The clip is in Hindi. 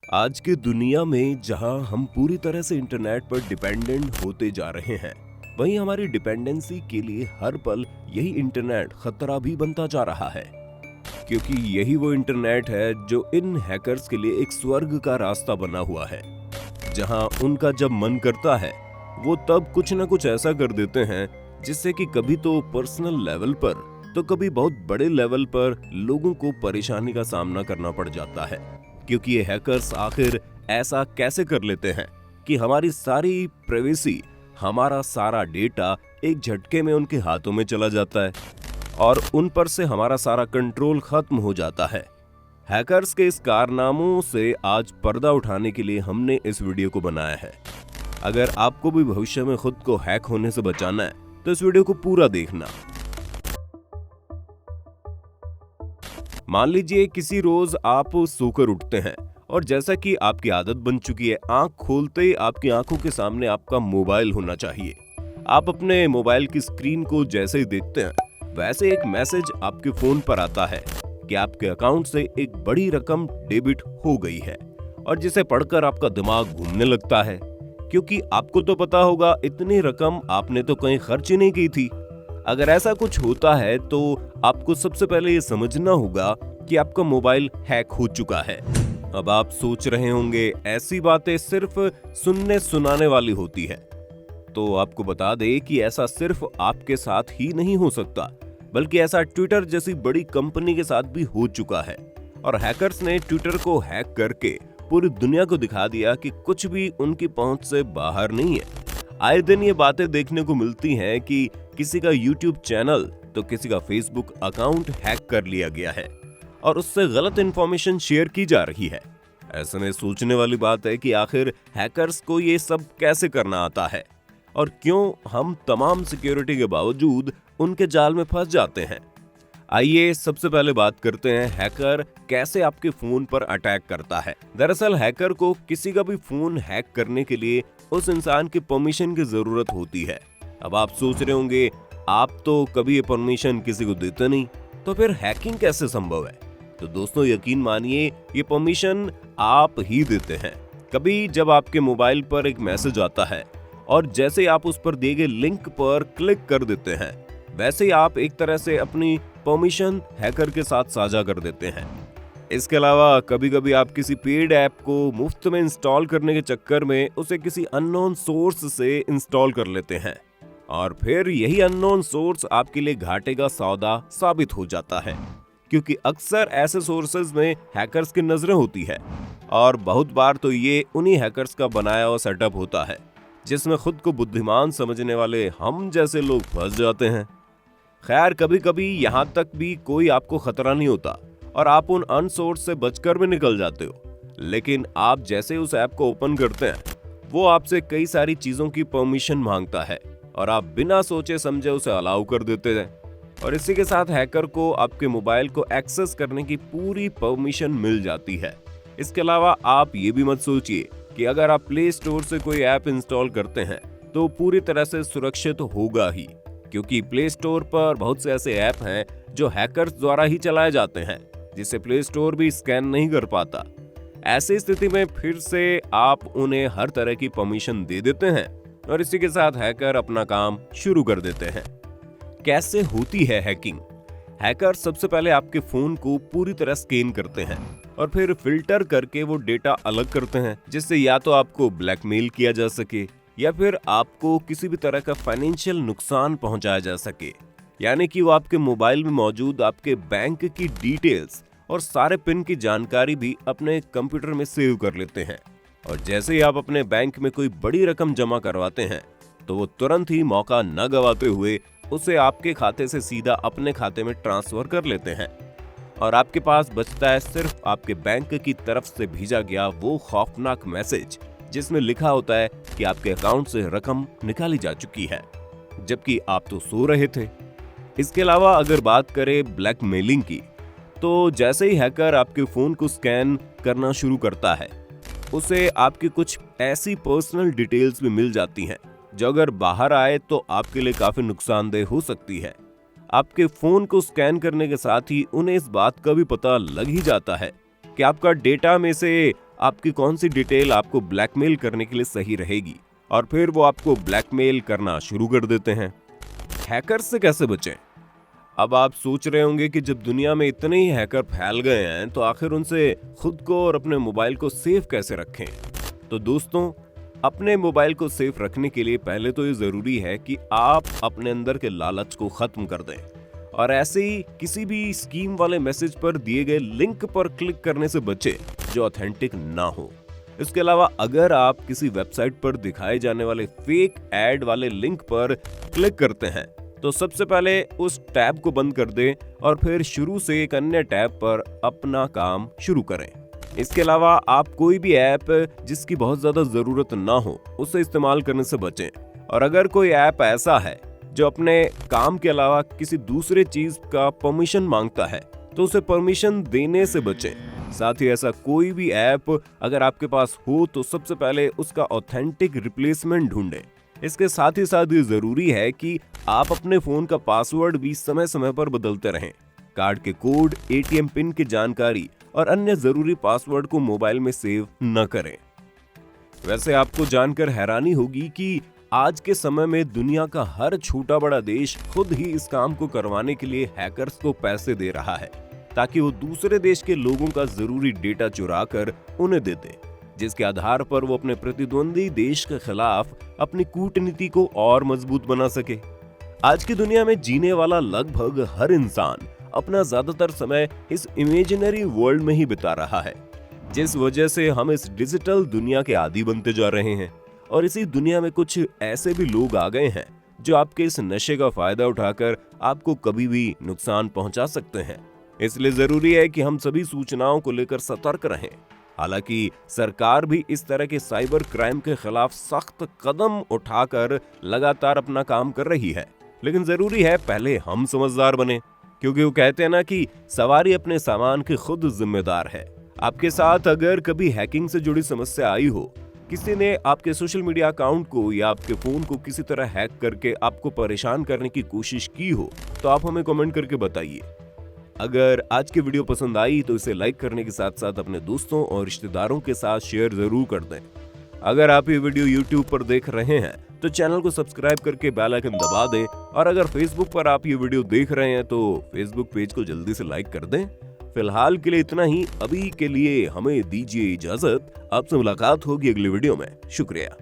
आज की दुनिया में जहां हम पूरी तरह से इंटरनेट पर डिपेंडेंट होते जा रहे हैं, वहीं हमारी डिपेंडेंसी के लिए हर पल यही इंटरनेट खतरा भी बनता जा रहा है। क्योंकि यही वो इंटरनेट है जो इन हैकर्स के लिए एक स्वर्ग का रास्ता बना हुआ है, जहां उनका जब मन करता है वो तब कुछ ना कुछ ऐसा कर देते हैं जिससे कि कभी तो पर्सनल लेवल पर तो कभी बहुत बड़े लेवल पर लोगों को परेशानी का सामना करना पड़ जाता है। क्योंकि ये हैकर्स आखिर ऐसा कैसे कर लेते हैं कि हमारी सारी प्राइवेसी, हमारा सारा डेटा एक झटके में उनके हाथों में चला जाता है और उन पर से हमारा सारा कंट्रोल खत्म हो जाता है। हैकर्स के इस कारनामों से आज पर्दा उठाने के लिए हमने इस वीडियो को बनाया है। अगर आपको भी भविष्य में खुद को हैक होने से बचाना है तो इस वीडियो को पूरा देखना। मान लीजिए किसी रोज आप सोकर उठते हैं और जैसा कि आपकी आदत बन चुकी है, आंख खोलते ही आपकी आंखों के सामने आपका मोबाइल होना चाहिए। आप अपने मोबाइल की स्क्रीन को जैसे ही देखते हैं वैसे एक मैसेज आपके फोन पर आता है कि आपके अकाउंट से एक बड़ी रकम डेबिट हो गई है, और जिसे पढ़कर आपका दिमाग घूमने लगता है। क्योंकि आपको तो पता होगा इतनी रकम आपने तो कहीं खर्च ही नहीं की थी। अगर ऐसा कुछ होता है तो आपको सबसे पहले ये समझना होगा कि आपका मोबाइल हैक हो चुका है। अब आप सोच रहे होंगे ऐसी बातें सिर्फ सुनने सुनाने वाली होती है, तो आपको बता दें कि ऐसा सिर्फ आपके साथ ही नहीं हो सकता, बल्कि ऐसा ट्विटर जैसी बड़ी कंपनी के साथ भी हो चुका है। और हैकर्स ने ट्विटर को हैक करके पूरी दुनिया को दिखा दिया कि कुछ भी उनकी पहुंच से बाहर नहीं है। आए दिन ये बातें देखने को मिलती हैं कि किसी का यूट्यूब चैनल तो किसी का फेसबुक अकाउंट हैक कर लिया गया है और उससे गलत इंफॉर्मेशन शेयर की जा रही है। ऐसे में सोचने वाली बात है कि आखिर हैकर्स को ये सब कैसे करना आता है और क्यों हम तमाम सिक्योरिटी के बावजूद उनके जाल में फंस जाते हैं। आइए सबसे पहले बात करते हैं हैकर कैसे आपके फोन पर अटैक करता है। दरअसल हैकर को किसी का भी फोन हैक करने के लिए उस इंसान की परमिशन की जरूरत होती है। अब आप सोच रहे होंगे आप तो कभी ये परमिशन किसी को देते नहीं, तो फिर हैकिंग कैसे संभव है? तो दोस्तों यकीन मानिए ये परमिशन आप ही देते हैं। कभी जब आपके मोबाइल पर एक मैसेज आता है और जैसे आप उस पर दिए गए लिंक पर क्लिक कर देते हैं, वैसे ही आप एक तरह से अपनी परमिशन हैकर के साथ साझा कर देते हैं। इसके अलावा कभी कभी आप किसी पेड ऐप को मुफ्त में इंस्टॉल करने के चक्कर में उसे किसी अननोन सोर्स से इंस्टॉल कर लेते हैं और फिर यही अननोन सोर्स आपके लिए घाटे का सौदा साबित हो जाता है। क्योंकि अक्सर ऐसे सोर्सेज में हैकर्स की नजरें होती है और बहुत बार तो ये उन्हीं हैकर्स का बनाया हुआ सेटअप होता है जिसमें खुद को बुद्धिमान समझने वाले हम जैसे लोग फंस जाते हैं। खैर कभी कभी यहाँ तक भी कोई आपको खतरा नहीं होता और आप उन अनसोर्स से बचकर भी निकल जाते हो, लेकिन आप जैसे उस ऐप को ओपन करते हैं वो आपसे कई सारी चीजों की परमिशन मांगता है और आप बिना सोचे समझे उसे अलाउ कर देते हैं। और इसी के साथ हैकर को आपके मोबाइल को एक्सेस करने की पूरी परमिशन मिल जाती है। इसके अलावा आप ये भी मत सोचिए कि अगर आप प्ले स्टोर से कोई ऐप इंस्टॉल करते हैं तो पूरी तरह से सुरक्षित होगा ही, क्योंकि प्ले स्टोर पर बहुत से ऐसे ऐप हैं जो हैकर्स द्वारा ही चलाए जाते हैं, जिसे प्ले स्टोर भी स्कैन नहीं कर पाता। ऐसी स्थिति में फिर से आप उन्हें हर तरह की परमिशन दे देते हैं और इसी के साथ हैकर अपना काम शुरू कर देते हैं। कैसे होती है हैकिंग? हैकर सबसे पहले आपके फोन को पूरी तरह स्कैन करते हैं और फिर फिल्टर करके वो डेटा अलग करते हैं, जिससे या तो आपको ब्लैकमेल किया जा सके या फिर आपको किसी भी तरह का फाइनेंशियल नुकसान पहुंचाया जा सके। यानी कि वो आपके मोबाइल में मौजूद आपके बैंक की डिटेल्स और सारे पिन की जानकारी भी अपने कंप्यूटर में सेव कर लेते हैं। और जैसे ही आप अपने बैंक में कोई बड़ी रकम जमा करवाते हैं तो वो तुरंत ही मौका न गवाते हुए उसे आपके खाते से सीधा अपने खाते में ट्रांसफर कर लेते हैं और आपके पास बचता है सिर्फ आपके बैंक की तरफ से भेजा गया वो खौफनाक मैसेज जिसमें लिखा होता है कि आपके अकाउंट से रकम निकाली जा चुकी है, जबकि आप तो सो रहे थे। इसके अलावा अगर बात करें ब्लैकमेलिंग की, तो जैसे ही हैकर आपके फोन को स्कैन करना शुरू करता है उसे आपकी कुछ ऐसी पर्सनल डिटेल्स भी मिल जाती हैं जो अगर बाहर आए तो आपके लिए काफी नुकसानदेह हो सकती है। आपके फोन को स्कैन करने के साथ ही उन्हें इस बात का भी पता लग ही जाता है कि आपका डेटा में से आपकी कौन सी डिटेल आपको ब्लैकमेल करने के लिए सही रहेगी, और फिर वो आपको ब्लैकमेल करना शुरू कर देते हैं। हैकर से कैसे बचें? अब आप सोच रहे होंगे कि जब दुनिया में इतने ही हैकर फैल गए हैं तो आखिर उनसे खुद को और अपने मोबाइल को सेफ कैसे रखें? तो दोस्तों, अपने मोबाइल को सेफ रखने के लिए पहले तो ये जरूरी है कि आप अपने अंदर के लालच को खत्म कर दें और ऐसे ही किसी भी स्कीम वाले मैसेज पर दिए गए लिंक पर क्लिक करने से बचें जो ऑथेंटिक ना हो। इसके अलावा अगर आप किसी वेबसाइट पर दिखाए जाने वाले फेक एड वाले लिंक पर क्लिक करते हैं तो सबसे पहले उस टैब को बंद कर दें और फिर शुरू से एक अन्य टैब पर अपना काम शुरू करें। इसके अलावा आप कोई भी ऐप जिसकी बहुत ज्यादा जरूरत ना हो उसे इस्तेमाल करने से बचें, और अगर कोई ऐप ऐसा है जो अपने काम के अलावा किसी दूसरे चीज का परमिशन मांगता है तो उसे परमिशन देने से बचें। साथ ही ऐसा कोई भी ऐप अगर आपके पास हो तो सबसे पहले उसका ऑथेंटिक रिप्लेसमेंट ढूंढें। इसके साथ ही साथ ये जरूरी है कि आप अपने फोन का पासवर्ड भी समय समय पर बदलते रहें। कार्ड के कोड, एटीएम पिन की जानकारी और अन्य जरूरी पासवर्ड को मोबाइल में सेव न करें। वैसे आपको जानकर हैरानी होगी कि आज के समय में दुनिया का हर छोटा बड़ा देश खुद ही इस काम को करवाने के लिए हैकर्स को पैसे दे रहा है ताकि वो दूसरे देश के लोगों का जरूरी डेटा चुरा कर उन्हें दे दे, जिसके आधार पर वो अपने प्रतिद्वंदी देश के खिलाफ अपनी कूटनीति को और मजबूत बना सके। आज की दुनिया में जीने वाला लगभग हर इंसान अपना ज्यादातर समय इस इमेजिनरी वर्ल्ड में ही बिता रहा है, जिस वजह से हम इस डिजिटल दुनिया के आदी बनते जा रहे हैं। और इसी दुनिया में कुछ ऐसे भी लोग आ गए हैं जो आपके इस नशे का फायदा उठाकर आपको कभी भी नुकसान पहुंचा सकते हैं। इसलिए जरूरी है कि हम सभी सूचनाओं को लेकर सतर्क रहें। हालांकि सरकार भी इस तरह के साइबर क्राइम के खिलाफ सख्त कदम उठाकर लगातार अपना काम कर रही है, लेकिन जरूरी है पहले हम समझदार बने, क्योंकि वो कहते हैं ना कि सवारी अपने सामान की खुद जिम्मेदार है। आपके साथ अगर कभी हैकिंग से जुड़ी समस्या आई हो, किसी ने आपके सोशल मीडिया अकाउंट को या आपके फोन को किसी तरह हैक करके आपको परेशान करने की कोशिश की हो तो आप हमें कमेंट करके बताइए। अगर आज की वीडियो पसंद आई तो इसे लाइक करने के साथ साथ अपने दोस्तों और रिश्तेदारों के साथ शेयर जरूर कर दें। अगर आप ये वीडियो YouTube पर देख रहे हैं तो चैनल को सब्सक्राइब करके बेल आइकन दबा दें, और अगर Facebook पर आप ये वीडियो देख रहे हैं तो Facebook पेज को जल्दी से लाइक कर दें। फिलहाल के लिए इतना ही। अभी के लिए हमें दीजिए इजाजत। आपसे मुलाकात होगी अगली वीडियो में। शुक्रिया।